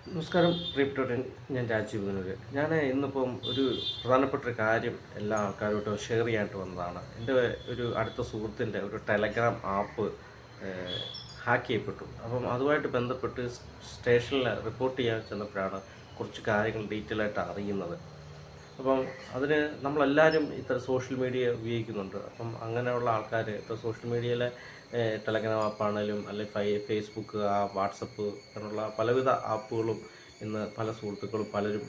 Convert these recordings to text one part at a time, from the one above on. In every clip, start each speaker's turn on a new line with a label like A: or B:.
A: നമസ്കാരം പ്രിയപ്പെട്ടവരെ, ഞാൻ രാജീവ് കനൂര്. ഞാൻ ഇന്നിപ്പം ഒരു പ്രധാനപ്പെട്ട ഒരു കാര്യം എല്ലാ ആൾക്കാരോട്ടും ഷെയർ ചെയ്യാനായിട്ട് വന്നതാണ്. എൻ്റെ ഒരു അടുത്ത സുഹൃത്തിൻ്റെ ഒരു ടെലഗ്രാം ആപ്പ് ഹാക്ക് ചെയ്യപ്പെട്ടു. അപ്പം അതുമായിട്ട് ബന്ധപ്പെട്ട് സ്റ്റേഷനിൽ റിപ്പോർട്ട് ചെയ്യാൻ ചെന്നപ്പോഴാണ് കുറച്ച് കാര്യങ്ങൾ ഡീറ്റെയിൽ ആയിട്ട് അറിയുന്നത്. അപ്പം അതിന് നമ്മളെല്ലാവരും ഇത്ര സോഷ്യൽ മീഡിയ ഉപയോഗിക്കുന്നുണ്ട്. അപ്പം അങ്ങനെയുള്ള ആൾക്കാർ ഇപ്പോൾ സോഷ്യൽ മീഡിയയിലെ ടെലഗ്രാം ആപ്പാണെങ്കിലും അല്ലെങ്കിൽ ഫേസ്ബുക്ക്, വാട്സപ്പ് അങ്ങനെയുള്ള പലവിധ ആപ്പുകളും ഇന്ന് പല സുഹൃത്തുക്കളും പലരും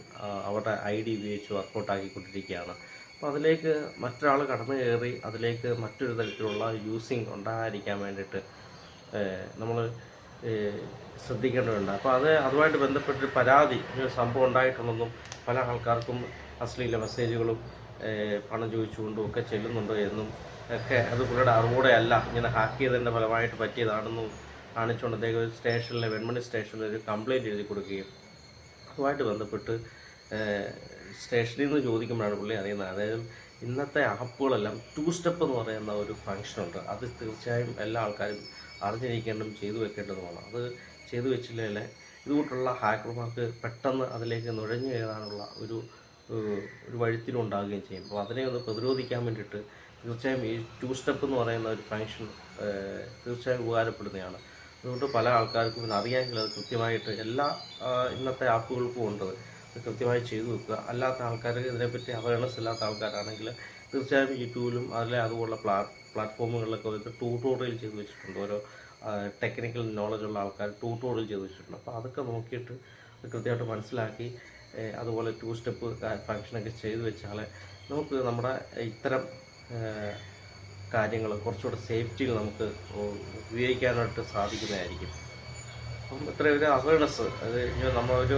A: അവരുടെ ID ഉപയോഗിച്ച് വർക്കൗട്ടാക്കിക്കൊണ്ടിരിക്കുകയാണ്. അപ്പോൾ അതിലേക്ക് മറ്റൊരാൾ കടന്നു കയറി അതിലേക്ക് മറ്റൊരു തരത്തിലുള്ള യൂസിങ് ഉണ്ടാകാതിരിക്കാൻ വേണ്ടിയിട്ട് നമ്മൾ ശ്രദ്ധിക്കേണ്ടതുണ്ട്. അപ്പോൾ അതുമായിട്ട് ബന്ധപ്പെട്ടൊരു പരാതി ഒരു സംഭവം ഉണ്ടായിട്ടുണ്ടെന്നും പല ആൾക്കാർക്കും അശ്ലീല മെസ്സേജുകളും പണം ചോദിച്ചുകൊണ്ടും ഒക്കെ ചെല്ലുന്നുണ്ട് എന്നും ഒക്കെ അത് പുള്ളിയുടെ അറിവോടെ അല്ല ഇങ്ങനെ ഹാക്ക് ചെയ്തതിൻ്റെ ഫലമായിട്ട് പറ്റിയതാണെന്നും കാണിച്ചുകൊണ്ട് അദ്ദേഹം ഒരു സ്റ്റേഷനിലെ വെൺമണി സ്റ്റേഷനിൽ ഒരു കംപ്ലയിൻറ്റ് എഴുതി കൊടുക്കുകയും അതുമായിട്ട് ബന്ധപ്പെട്ട് സ്റ്റേഷനിൽ നിന്ന് ചോദിക്കുമ്പോഴാണ് പുള്ളി അറിയുന്നത്. അതായത് ഇന്നത്തെ ആപ്പുകളെല്ലാം 2 സ്റ്റെപ്പ് എന്ന് പറയുന്ന ഒരു ഫംഗ്ഷനുണ്ട്. അത് തീർച്ചയായും എല്ലാ ആൾക്കാരും അറിഞ്ഞിരിക്കേണ്ടതും ചെയ്തു വെക്കേണ്ടതുമാണ്. അത് ചെയ്തു വെച്ചില്ലെങ്കിൽ ഇതുകൂട്ടുള്ള ഹാക്കർമാർക്ക് പെട്ടെന്ന് അതിലേക്ക് നുഴഞ്ഞു കയറാനുള്ള ഒരു വഴിത്തിരിവുണ്ടാകുകയും ചെയ്യും. അപ്പോൾ അതിനെ ഒന്ന് പ്രതിരോധിക്കാൻ വേണ്ടിയിട്ട് തീർച്ചയായും ഈ 2 സ്റ്റെപ്പ് എന്ന് പറയുന്ന ഒരു ഫംഗ്ഷൻ തീർച്ചയായും ഉപകാരപ്പെടുന്നതാണ്. അതുകൊണ്ട് പല ആൾക്കാർക്കും ഇത് അറിയാമെങ്കിൽ അത് കൃത്യമായിട്ട് എല്ലാ ഇന്നത്തെ ആപ്പുകൾക്കും ഉണ്ട്. അത് കൃത്യമായി ചെയ്തു വെക്കുക. അല്ലാത്ത ആൾക്കാർ ഇതിനെപ്പറ്റി അവയർനെസ് ഇല്ലാത്ത ആൾക്കാരാണെങ്കിൽ തീർച്ചയായും യൂട്യൂബിലും അതുപോലുള്ള പ്ലാറ്റ്ഫോമുകളിലൊക്കെ ഒരു ട്യൂട്ടോറിയൽ ചെയ്ത് വെച്ചിട്ടുണ്ട്. ഓരോ ടെക്നിക്കൽ നോളജുള്ള ആൾക്കാർ ട്യൂട്ടോറിയൽ ചെയ്ത് വെച്ചിട്ടുണ്ട്. അപ്പോൾ അതൊക്കെ നോക്കിയിട്ട് അത് കൃത്യമായിട്ട് മനസ്സിലാക്കി അതുപോലെ 2 സ്റ്റെപ്പ് ഫംഗ്ഷനൊക്കെ ചെയ്തു വെച്ചാൽ നമുക്ക് നമ്മുടെ ഇത്തരം കാര്യങ്ങൾ കുറച്ചുകൂടെ സേഫ്റ്റിയിൽ നമുക്ക് ഉപയോഗിക്കാനായിട്ട് സാധിക്കുന്നതായിരിക്കും. അപ്പം ഇത്രയും ഒരു അവയർനെസ് അത് നമ്മളൊരു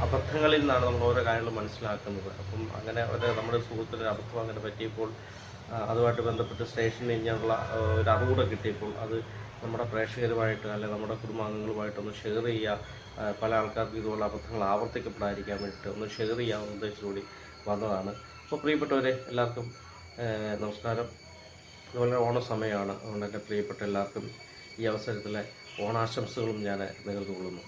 A: അബദ്ധങ്ങളിൽ നിന്നാണ് നമ്മൾ ഓരോ കാര്യങ്ങൾ മനസ്സിലാക്കുന്നത്. അപ്പം അങ്ങനെ നമ്മുടെ സുഹൃത്തിനൊരു അബദ്ധം അങ്ങനെ പറ്റിയപ്പോൾ അതുമായിട്ട് ബന്ധപ്പെട്ട് സ്റ്റേഷനിൽ ഇങ്ങനെയുള്ള ഒരു അറിവൂടെ കിട്ടിയപ്പോൾ അത് നമ്മുടെ പ്രേക്ഷകരുമായിട്ട് അല്ലെങ്കിൽ നമ്മുടെ കുടുംബാംഗങ്ങളുമായിട്ടൊന്ന് ഷെയർ ചെയ്യുക. പല ആൾക്കാർക്കും ഇതുപോലെ അബദ്ധങ്ങൾ ആവർത്തിക്കപ്പെടാതിരിക്കാൻ വേണ്ടിയിട്ട് ഒന്ന് ഷെയർ ചെയ്യാവുന്ന ഉദ്ദേശത്തോടുകൂടി വന്നതാണ്. അപ്പോൾ പ്രിയപ്പെട്ടവരെ എല്ലാവർക്കും നമസ്കാരം. അതുപോലെ ഓണസമയമാണ്. അതുകൊണ്ട് എൻ്റെ പ്രിയപ്പെട്ട എല്ലാവർക്കും ഈ അവസരത്തിലെ ഓണാശംസകളും ഞാൻ നേർന്നുകൊള്ളുന്നു.